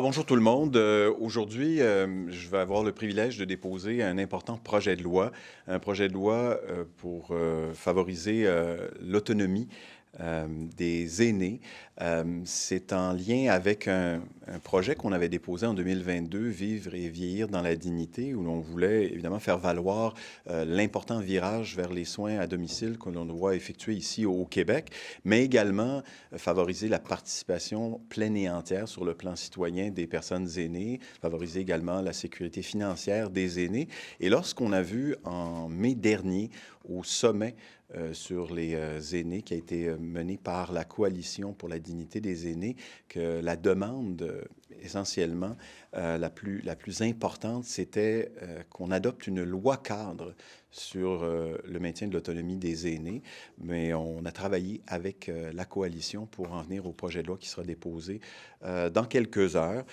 Bonjour tout le monde. Aujourd'hui, je vais avoir le privilège de déposer un important projet de loi, un projet de loi pour favoriser l'autonomie des aînés. C'est en lien avec un projet qu'on avait déposé en 2022, Vivre et vieillir dans la dignité, où l'on voulait évidemment faire valoir l'important virage vers les soins à domicile que l'on doit effectuer ici au Québec, mais également favoriser la participation pleine et entière sur le plan citoyen des personnes aînées, favoriser également la sécurité financière des aînés. Et lorsqu'on a vu en mai dernier au sommet sur les aînés qui a été mené par la Coalition pour la dignité des aînés, que la demande essentiellement la plus importante, c'était qu'on adopte une loi cadre sur le maintien de l'autonomie des aînés. Mais on a travaillé avec la Coalition pour en venir au projet de loi qui sera déposé dans quelques heures,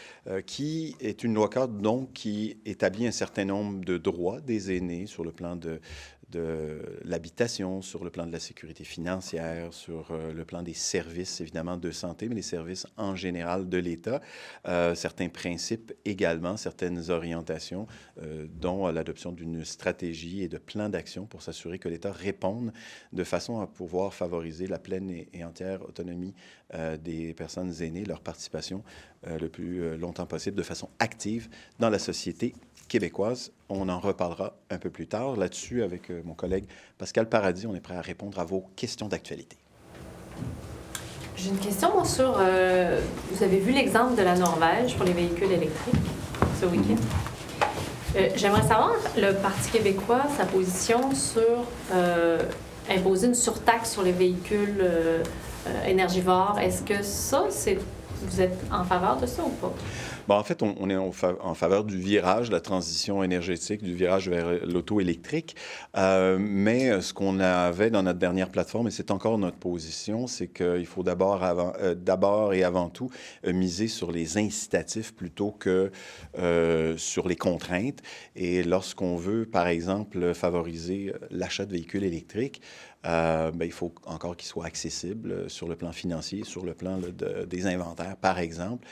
qui est une loi cadre donc qui établit un certain nombre de droits des aînés sur le plan de l'habitation, sur le plan de la sécurité financière, sur le plan des services, évidemment, de santé, mais les services en général de l'État. Certains principes également, certaines orientations, dont l'adoption d'une stratégie et de plans d'action pour s'assurer que l'État réponde de façon à pouvoir favoriser la pleine et entière autonomie des personnes aînées, leur participation le plus longtemps possible de façon active dans la société québécoise. On en reparlera un peu plus tard là-dessus avec mon collègue Pascal Paradis. On est prêt à répondre à vos questions d'actualité. J'ai une question, moi, sur... vous avez vu l'exemple de la Norvège pour les véhicules électriques ce week-end. J'aimerais savoir, le Parti québécois, sa position sur imposer une surtaxe sur les véhicules énergivores. Est-ce que ça, vous êtes en faveur de ça ou pas? En fait, on est en faveur du virage, de la transition énergétique, du virage vers l'auto électrique. Mais ce qu'on avait dans notre dernière plateforme, et c'est encore notre position, c'est qu'il faut d'abord et avant tout miser sur les incitatifs plutôt que sur les contraintes. Et lorsqu'on veut, par exemple, favoriser l'achat de véhicules électriques, il faut encore qu'ils soient accessibles sur le plan financier, sur le plan des inventaires, par exemple.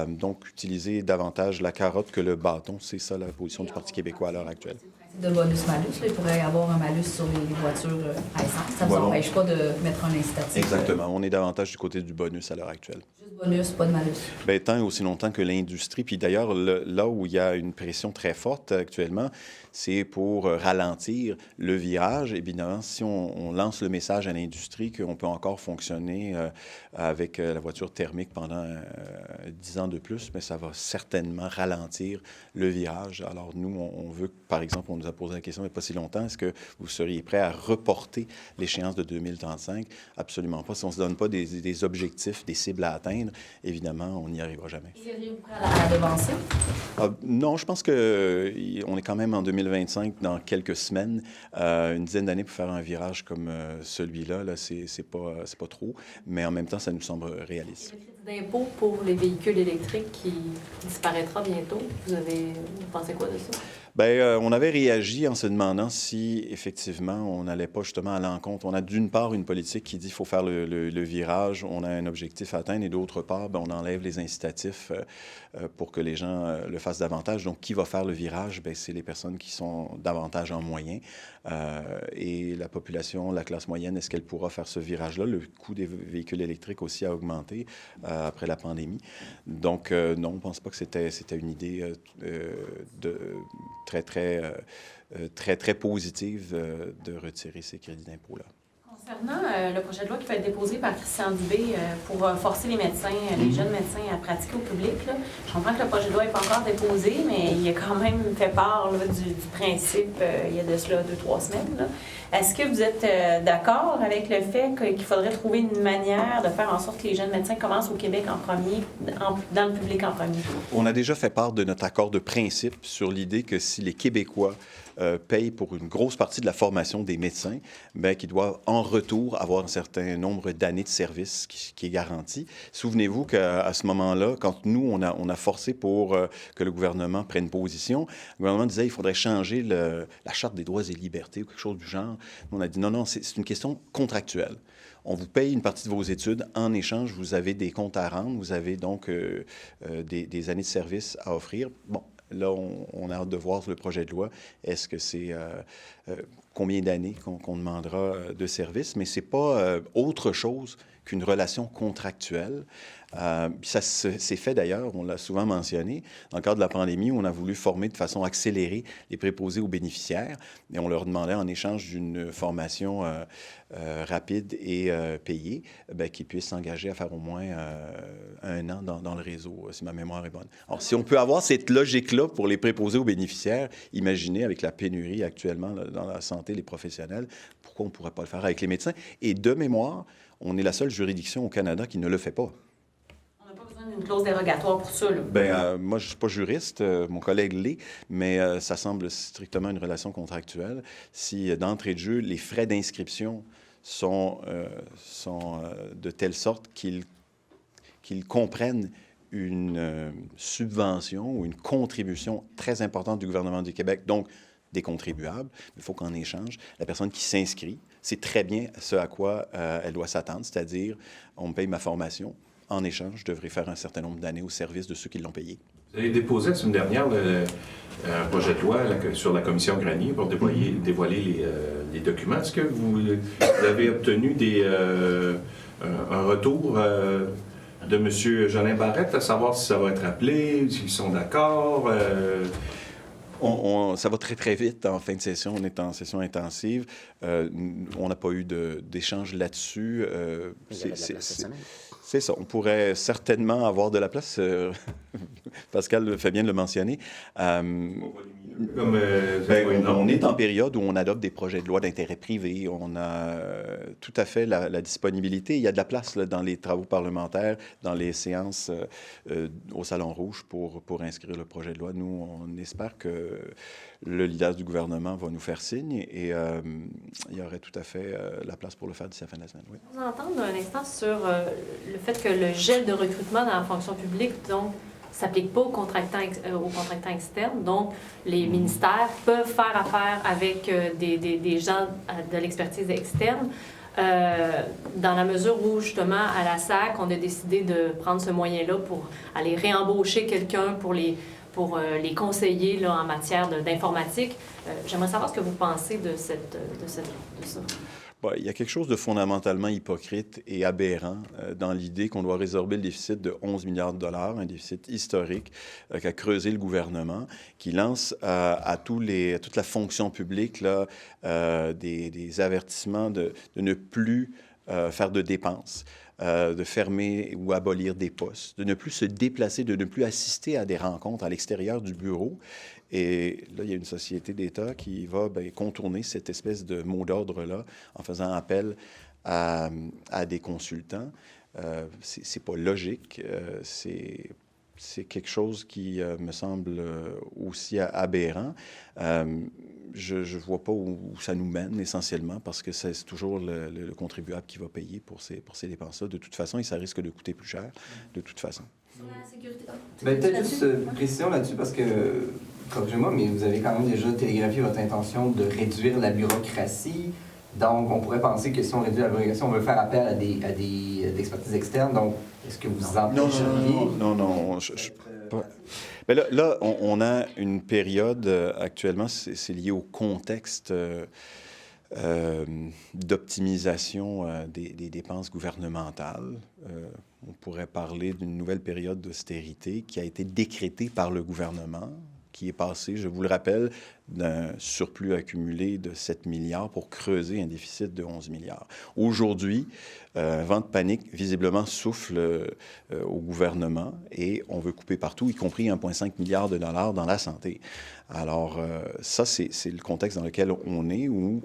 Donc, utiliser davantage la carotte que le bâton, c'est ça la position du Parti québécois à l'heure actuelle. De bonus-malus, il pourrait y avoir un malus sur les voitures à essence. Ça ne vous empêche pas de mettre un incitatif. Exactement. On est davantage du côté du bonus à l'heure actuelle. Juste bonus, pas de malus. Tant et aussi longtemps que l'industrie. Puis d'ailleurs, là où il y a une pression très forte actuellement, c'est pour ralentir le virage. Évidemment, si on lance le message à l'industrie qu'on peut encore fonctionner avec la voiture thermique pendant 10 ans de plus, mais ça va certainement ralentir le virage. Alors nous, on veut, par exemple, on nous a posé la question il n'y a pas si longtemps, est-ce que vous seriez prêt à reporter l'échéance de 2035? Absolument pas. Si on ne se donne pas des objectifs, des cibles à atteindre, évidemment, on n'y arrivera jamais. Seriez-vous prêt à la devancer? Non, je pense qu'on est quand même en 2025, dans quelques semaines. Une dizaine d'années pour faire un virage comme celui-là, c'est pas trop. Mais en même temps, ça nous semble réaliste. Le crédit d'impôt pour les véhicules électriques qui disparaîtra bientôt, vous pensez quoi de ça? On avait réagi en se demandant si, effectivement, on n'allait pas justement à l'encontre. On a d'une part une politique qui dit qu'il faut faire le virage, on a un objectif à atteindre, et d'autre part, on enlève les incitatifs pour que les gens le fassent davantage. Donc, qui va faire le virage? C'est les personnes qui sont davantage en moyen. Et la population, la classe moyenne, est-ce qu'elle pourra faire ce virage-là? Le coût des véhicules électriques aussi a augmenté après la pandémie. Donc, non, on ne pense pas que c'était une idée très positive de retirer ces crédits d'impôt-là. Concernant le projet de loi qui va être déposé par Christian Dubé pour forcer les médecins, les jeunes médecins à pratiquer au public, là, je comprends que le projet de loi n'est pas encore déposé, mais il a quand même fait part là, du principe il y a de cela 2-3 semaines. Là. Est-ce que vous êtes d'accord avec le fait qu'il faudrait trouver une manière de faire en sorte que les jeunes médecins commencent au Québec en premier, dans le public en premier? On a déjà fait part de notre accord de principe sur l'idée que si les Québécois payent pour une grosse partie de la formation des médecins, qu'ils doivent en retour avoir un certain nombre d'années de service qui est garanti. Souvenez-vous qu'à ce moment-là, quand nous, on a forcé pour que le gouvernement prenne position, le gouvernement disait qu'il faudrait changer la Charte des droits et libertés ou quelque chose du genre. On a dit non, c'est une question contractuelle. on vous paye une partie de vos études. En échange, vous avez des comptes à rendre, vous avez donc des années de service à offrir. Bon, là, on a hâte de voir le projet de loi. Est-ce que c'est combien d'années qu'on demandera de service? Mais ce n'est pas autre chose qu'une relation contractuelle. Ça s'est fait d'ailleurs, on l'a souvent mentionné, dans le cadre de la pandémie, où on a voulu former de façon accélérée les préposés aux bénéficiaires et on leur demandait en échange d'une formation rapide et payée, qu'ils puissent s'engager à faire au moins 1 an dans le réseau, si ma mémoire est bonne. Alors, si on peut avoir cette logique-là pour les préposés aux bénéficiaires, imaginez avec la pénurie actuellement dans la santé, les professionnels, pourquoi on ne pourrait pas le faire avec les médecins? Et de mémoire, on est la seule juridiction au Canada qui ne le fait pas. On n'a pas besoin d'une clause dérogatoire pour ça, là. Moi, je ne suis pas juriste, mon collègue l'est, mais ça semble strictement une relation contractuelle. Si, d'entrée de jeu, les frais d'inscription sont de telle sorte qu'ils comprennent une subvention ou une contribution très importante du gouvernement du Québec, donc des contribuables, il faut qu'en échange, la personne qui s'inscrit, c'est très bien ce à quoi elle doit s'attendre, c'est-à-dire, on me paye ma formation, en échange, je devrais faire un certain nombre d'années au service de ceux qui l'ont payé. Vous avez déposé la semaine dernière un projet de loi sur la commission Grenier pour dévoiler les documents. Est-ce que vous avez obtenu un retour de M. Jolin Barrette, à savoir si ça va être appelé, s'ils sont d'accord? Ça va très, très vite en fin de session. On est en session intensive. On n'a pas eu d'échange là-dessus. C'est ça. On pourrait certainement avoir de la place. Pascal fait bien de le mentionner. On est en période où on adopte des projets de loi d'intérêt privé. On a tout à fait la disponibilité. Il y a de la place là, dans les travaux parlementaires, dans les séances au Salon Rouge pour inscrire le projet de loi. Nous, on espère que le leader du gouvernement va nous faire signe et il y aurait tout à fait la place pour le faire d'ici la fin de la semaine. Oui. Vous entendre un instant sur le fait que le gel de recrutement dans la fonction publique, donc, s'applique pas aux contractants externes. Donc, les ministères peuvent faire affaire avec des gens de l'expertise externe. Dans la mesure où, justement, à la SAC, on a décidé de prendre ce moyen-là pour aller réembaucher quelqu'un pour les conseiller là, en matière d'informatique. J'aimerais savoir ce que vous pensez de ça. Il y a quelque chose de fondamentalement hypocrite et aberrant dans l'idée qu'on doit résorber le déficit de 11 milliards de dollars, un déficit historique qu'a creusé le gouvernement, qui lance à toute la fonction publique là, des avertissements de ne plus faire de dépenses, de fermer ou abolir des postes, de ne plus se déplacer, de ne plus assister à des rencontres à l'extérieur du bureau. Et là, il y a une société d'État qui va contourner cette espèce de mot d'ordre-là en faisant appel à des consultants. C'est pas logique. C'est quelque chose qui me semble aussi aberrant. Je ne vois pas où ça nous mène essentiellement parce que c'est toujours le contribuable qui va payer pour ces dépenses-là de toute façon et ça risque de coûter plus cher de toute façon. Sur la sécurité. Peut-être juste une précision là-dessus parce que, corrigez-moi, mais vous avez quand même déjà télégraphié votre intention de réduire la bureaucratie. Donc, on pourrait penser que si on réduit la bureaucratie, on veut faire appel à des expertises externes. Donc, est-ce que vous empêcheriez... Non. Mais là, on a une période actuellement, c'est lié au contexte d'optimisation des dépenses gouvernementales. On pourrait parler d'une nouvelle période d'austérité qui a été décrétée par le gouvernement, qui est passé, je vous le rappelle, d'un surplus accumulé de 7 milliards pour creuser un déficit de 11 milliards. Aujourd'hui, un vent de panique visiblement souffle au gouvernement et on veut couper partout, y compris 1,5 milliard de dollars dans la santé. Alors, ça, c'est le contexte dans lequel on est, où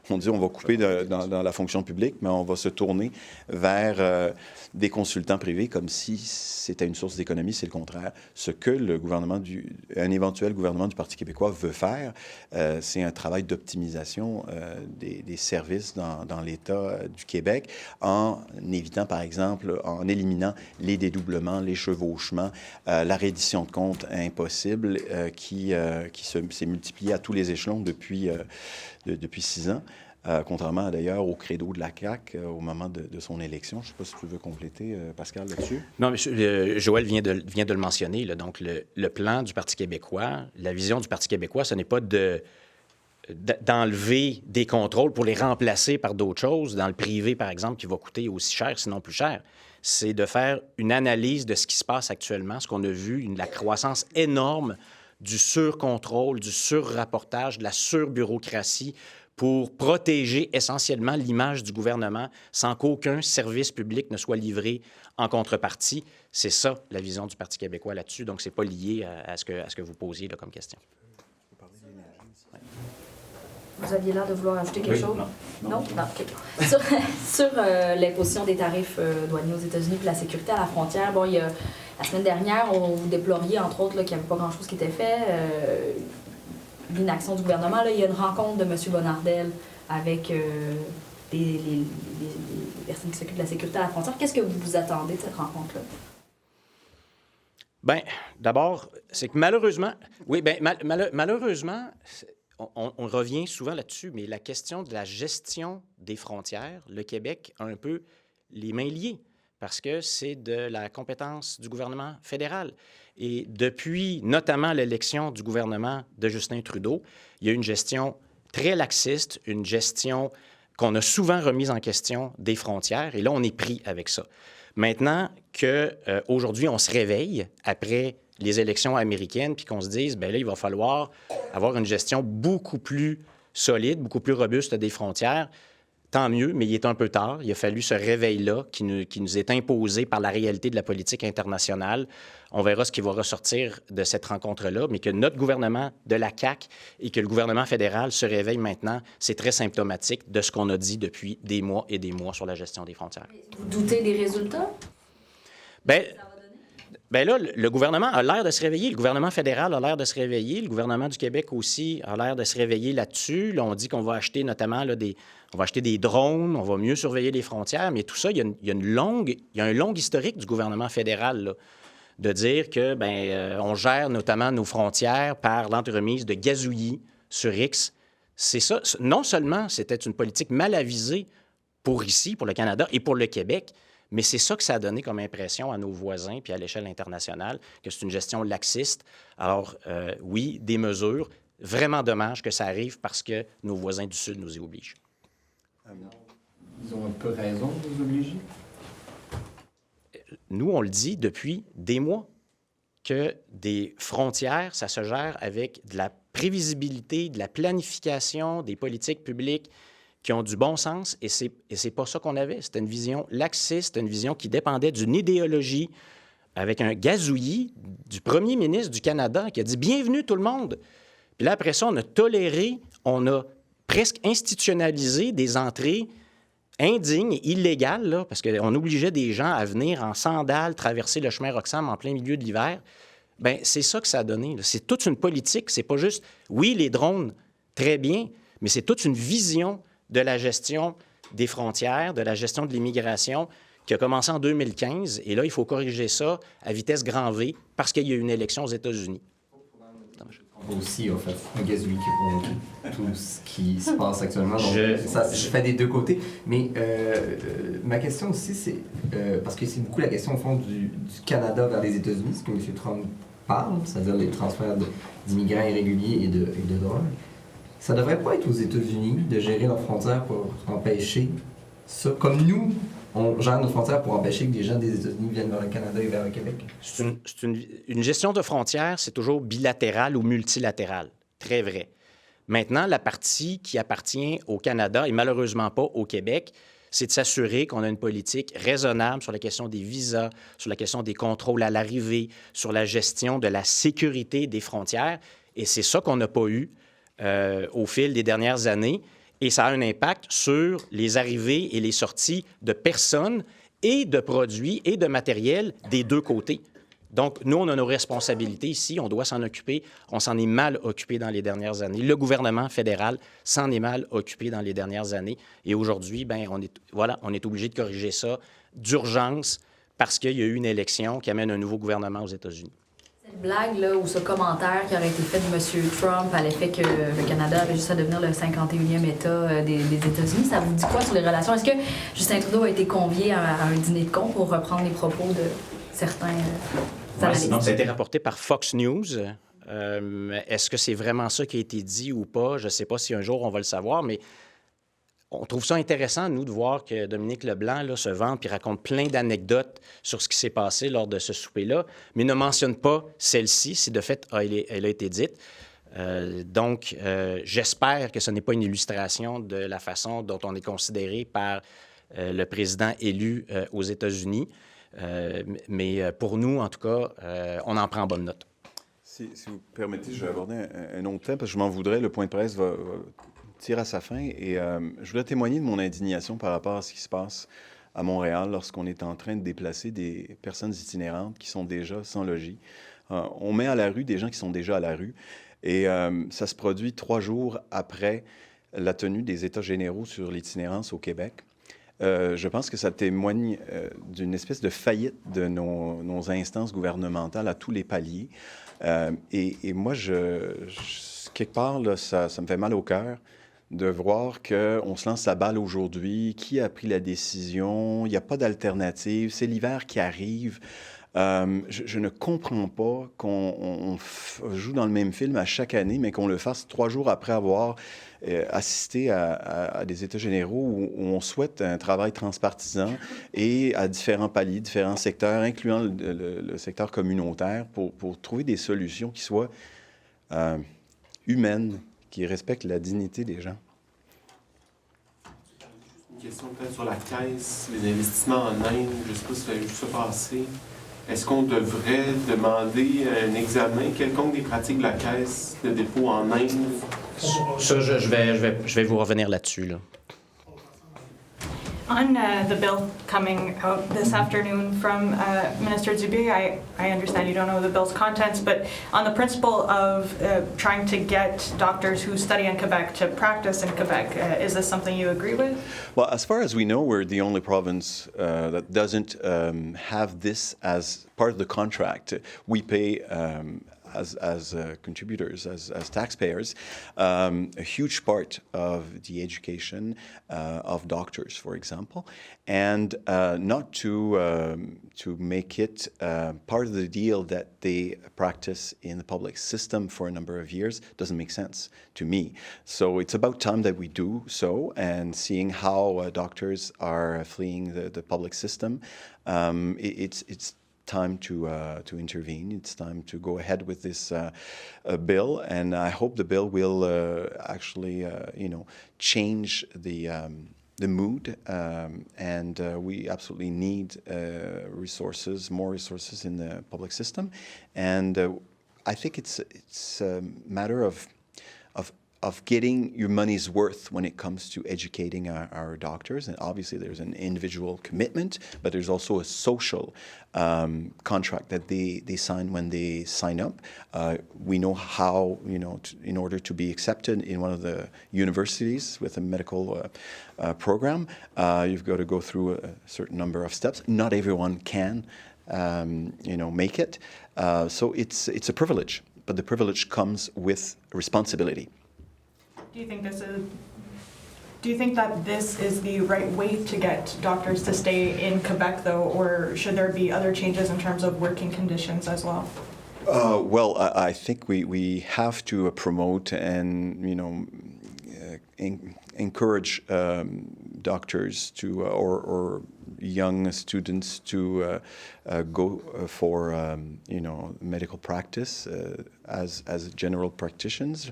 on dit on va couper dans la fonction publique, mais on va se tourner vers des consultants privés comme si c'était une source d'économie. C'est le contraire. Ce que un éventuel gouvernement du Parti québécois veut faire, c'est un travail d'optimisation des services dans l'État du Québec en évitant, par exemple, en éliminant les dédoublements, les chevauchements, la reddition de comptes impossible qui s'est multipliée à tous les échelons depuis 6 ans. contrairement d'ailleurs au credo de la CAQ au moment de son élection. Je ne sais pas si tu veux compléter, Pascal, là-dessus. Non, mais Joël vient de le mentionner. Là. Donc, le plan du Parti québécois, la vision du Parti québécois, ce n'est pas d'enlever des contrôles pour les remplacer par d'autres choses, dans le privé, par exemple, qui va coûter aussi cher, sinon plus cher. C'est de faire une analyse de ce qui se passe actuellement, ce qu'on a vu, la croissance énorme du surcontrôle, du surrapportage, de la surbureaucratie pour protéger essentiellement l'image du gouvernement sans qu'aucun service public ne soit livré en contrepartie. C'est ça, la vision du Parti québécois là-dessus. Donc, ce n'est pas lié à ce que vous posiez là, comme question. Vous aviez l'air de vouloir ajouter quelque chose? Non? OK. Sur l'imposition des tarifs douaniers aux États-Unis et la sécurité à la frontière, bon, la semaine dernière, vous déploriez, entre autres, qu'il n'y avait pas grand-chose qui était fait. L'inaction du gouvernement, là, il y a une rencontre de M. Bonnardel avec les personnes qui s'occupent de la sécurité à la frontière. Qu'est-ce que vous vous attendez de cette rencontre-là? Bien, d'abord, c'est que malheureusement, malheureusement, on revient souvent là-dessus, mais la question de la gestion des frontières, le Québec a un peu les mains liées parce que c'est de la compétence du gouvernement fédéral. Et depuis notamment l'élection du gouvernement de Justin Trudeau, il y a une gestion très laxiste, une gestion qu'on a souvent remise en question des frontières, et là, on est pris avec ça. Maintenant qu'aujourd'hui, on se réveille après les élections américaines, puis qu'on se dise, bien là, il va falloir avoir une gestion beaucoup plus solide, beaucoup plus robuste des frontières. Tant mieux, mais il est un peu tard. Il a fallu ce réveil-là qui nous est imposé par la réalité de la politique internationale. On verra ce qui va ressortir de cette rencontre-là, mais que notre gouvernement de la CAQ et que le gouvernement fédéral se réveille maintenant, c'est très symptomatique de ce qu'on a dit depuis des mois et des mois sur la gestion des frontières. Vous doutez des résultats? Bien là, le gouvernement a l'air de se réveiller. Le gouvernement fédéral a l'air de se réveiller. Le gouvernement du Québec aussi a l'air de se réveiller là-dessus. Là, on dit qu'on va acheter notamment on va acheter des drones, on va mieux surveiller les frontières. Mais tout ça, il y a un long historique du gouvernement fédéral là, de dire que on gère notamment nos frontières par l'entremise de gazouillis sur X. C'est ça. Non seulement c'était une politique mal avisée pour ici, pour le Canada et pour le Québec, mais c'est ça que ça a donné comme impression à nos voisins puis à l'échelle internationale, que c'est une gestion laxiste. Alors, oui, des mesures. Vraiment dommage que ça arrive parce que nos voisins du Sud nous y obligent. Ils ont un peu raison de nous obliger? Nous, on le dit depuis des mois, que des frontières, ça se gère avec de la prévisibilité, de la planification, des politiques publiques qui ont du bon sens, et c'est pas ça qu'on avait. C'était une vision laxiste, une vision qui dépendait d'une idéologie avec un gazouillis du premier ministre du Canada qui a dit « Bienvenue tout le monde ». Puis là, après ça, on a toléré, on a presque institutionnalisé des entrées indignes, illégales, là, parce qu'on obligeait des gens à venir en sandales traverser le chemin Roxham en plein milieu de l'hiver. Bien, c'est ça que ça a donné. Là. C'est toute une politique. C'est pas juste, oui, les drones, très bien, mais c'est toute une vision de la gestion des frontières, de la gestion de l'immigration qui a commencé en 2015. Et là, il faut corriger ça à vitesse grand V parce qu'il y a eu une élection aux États-Unis. Aussi, en fait, un gazouillis qui pour tout ce qui se passe actuellement. Donc, je fais des deux côtés. Mais ma question aussi, c'est, parce que c'est beaucoup la question, au fond, du Canada vers les États-Unis, ce que M. Trump parle, c'est-à-dire les transferts d'immigrants irréguliers et de drogue. Ça devrait pas être aux États-Unis de gérer leurs frontières pour empêcher ça, comme nous, on gère nos frontières pour empêcher que des gens des États-Unis viennent vers le Canada et vers le Québec. Une gestion de frontières, c'est toujours bilatéral ou multilatéral. Très vrai. Maintenant, la partie qui appartient au Canada et malheureusement pas au Québec, c'est de s'assurer qu'on a une politique raisonnable sur la question des visas, sur la question des contrôles à l'arrivée, sur la gestion de la sécurité des frontières. Et c'est ça qu'on n'a pas eu au fil des dernières années. Et ça a un impact sur les arrivées et les sorties de personnes et de produits et de matériel des deux côtés. Donc, nous, on a nos responsabilités ici, on doit s'en occuper. On s'en est mal occupé dans les dernières années. Le gouvernement fédéral s'en est mal occupé dans les dernières années. Et aujourd'hui, bien, on est obligé de corriger ça d'urgence parce qu'il y a eu une élection qui amène un nouveau gouvernement aux États-Unis. Cette blague là, ou ce commentaire qui aurait été fait de M. Trump à l'effet que le Canada avait juste à devenir le 51e État des États-Unis, ça vous dit quoi sur les relations? Est-ce que Justin Trudeau a été convié à un dîner de con pour reprendre les propos de certains analystes? Ça a été rapporté par Fox News. Est-ce que c'est vraiment ça qui a été dit ou pas? Je ne sais pas si un jour on va le savoir, mais on trouve ça intéressant, nous, de voir que Dominique Leblanc là, se vante et raconte plein d'anecdotes sur ce qui s'est passé lors de ce souper-là, mais ne mentionne pas celle-ci, si de fait elle a été dite. Donc, j'espère que ce n'est pas une illustration de la façon dont on est considéré par le président élu aux États-Unis. Mais pour nous, en tout cas, on en prend bonne note. Si vous permettez, je vais aborder un autre thème, parce que je m'en voudrais. Le point de presse va tire à sa fin. Et je voudrais témoigner de mon indignation par rapport à ce qui se passe à Montréal lorsqu'on est en train de déplacer des personnes itinérantes qui sont déjà sans logis. On met à la rue des gens qui sont déjà à la rue. Et ça se produit 3 jours après la tenue des États généraux sur l'itinérance au Québec. Je pense que ça témoigne d'une espèce de faillite de nos instances gouvernementales à tous les paliers. Et moi, quelque part, là, ça me fait mal au cœur de voir qu'on se lance la balle aujourd'hui. Qui a pris la décision? Il n'y a pas d'alternative. C'est l'hiver qui arrive. Je ne comprends pas qu'on joue dans le même film à chaque année, mais qu'on le fasse 3 jours après avoir assisté à des États généraux où on souhaite un travail transpartisan et à différents paliers, différents secteurs, incluant le secteur communautaire, pour trouver des solutions qui soient humaines, qui respectent la dignité des gens. Une question peut-être sur la caisse, les investissements en Inde, je ne sais pas si vous avez vu ça passer. Est-ce qu'on devrait demander un examen quelconque des pratiques de la caisse de dépôt en Inde? Ça, je vais vous revenir là-dessus, là. On the bill coming out this afternoon from Minister Dubé, I understand you don't know the bill's contents, but on the principle of trying to get doctors who study in Quebec to practice in Quebec, is this something you agree with? Well, as far as we know, we're the only province that doesn't have this as part of the contract. We pay as contributors, as taxpayers, a huge part of the education of doctors, for example, and not to make it part of the deal that they practice in the public system for a number of years doesn't make sense to me. So it's about time that we do so, and seeing how doctors are fleeing the public system, it's time to intervene. It's time to go ahead with this bill, and I hope the bill will actually, change the mood, and we absolutely need more resources in the public system, and I think it's a matter of getting your money's worth when it comes to educating our doctors. And obviously there's an individual commitment, but there's also a social contract that they sign when they sign up. We know how, in order to be accepted in one of the universities with a medical program, you've got to go through a certain number of steps. Not everyone can, make it. So it's a privilege, but the privilege comes with responsibility. Do you think that this is the right way to get doctors to stay in Quebec, though, or should there be other changes in terms of working conditions as well? Well, I think we have to promote and encourage doctors to or young students to go for medical practice as general practitioners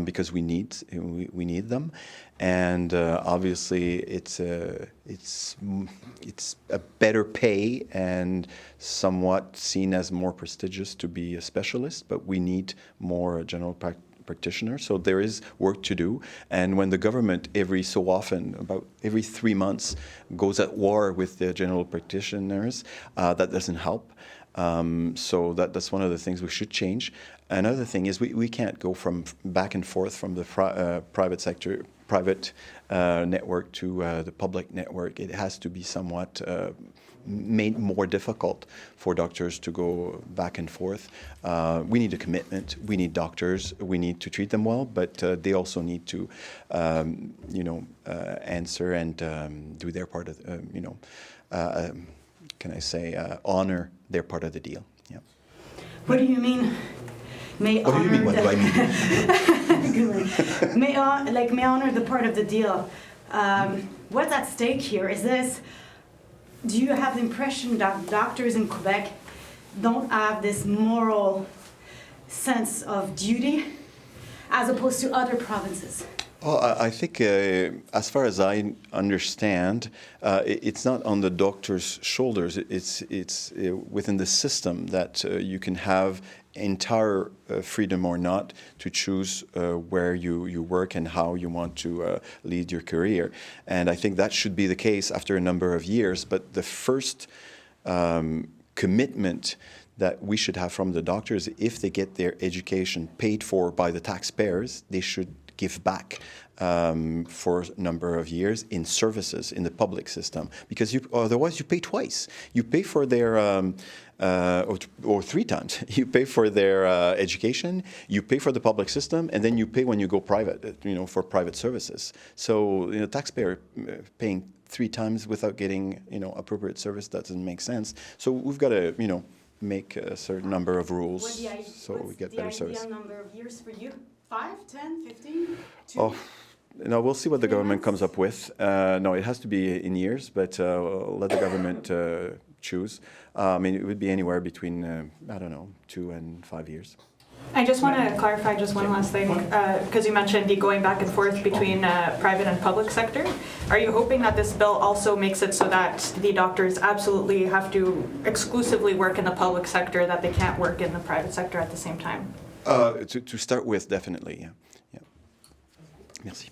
because we need them, and obviously it's a better pay and somewhat seen as more prestigious to be a specialist, but we need more general practitioners. So there is work to do, and when the government every so often, about every 3 months, goes at war with the general practitioners, that doesn't help. So that's one of the things we should change. Another thing is we can't go from back and forth from the private sector private network to the public network, it has to be somewhat made more difficult for doctors to go back and forth. We need a commitment. We need doctors. We need to treat them well, but they also need to, answer and do their part of, honor their part of the deal. Yeah. What do you mean? What do you mean? What do I mean? May honor the part of the deal. What's at stake here? Do you have the impression that doctors in Quebec don't have this moral sense of duty as opposed to other provinces? Well, I think, as far as I understand, it's not on the doctor's shoulders. It's within the system that you can have entire freedom or not to choose where you work and how you want to lead your career. And I think that should be the case after a number of years. But the first commitment that we should have from the doctors, if they get their education paid for by the taxpayers, they should give back for a number of years in services in the public system, because otherwise you pay twice. You pay for their or three times. You pay for their education, you pay for the public system, and then you pay when you go private, for private services. So, taxpayer paying three times without getting, appropriate service doesn't make sense. So we've got to, make a certain number of rules so we get better service. What's the ideal number of years for you? 5, 10, 15? 2? Oh, we'll see what the government comes up with. No, it has to be in years, but let the government choose. It would be anywhere between, 2 and 5 years. I just want to clarify just one last thing, because you mentioned the going back and forth between private and public sector. Are you hoping that this bill also makes it so that the doctors absolutely have to exclusively work in the public sector, that they can't work in the private sector at the same time? To start with, definitely, yeah. Merci.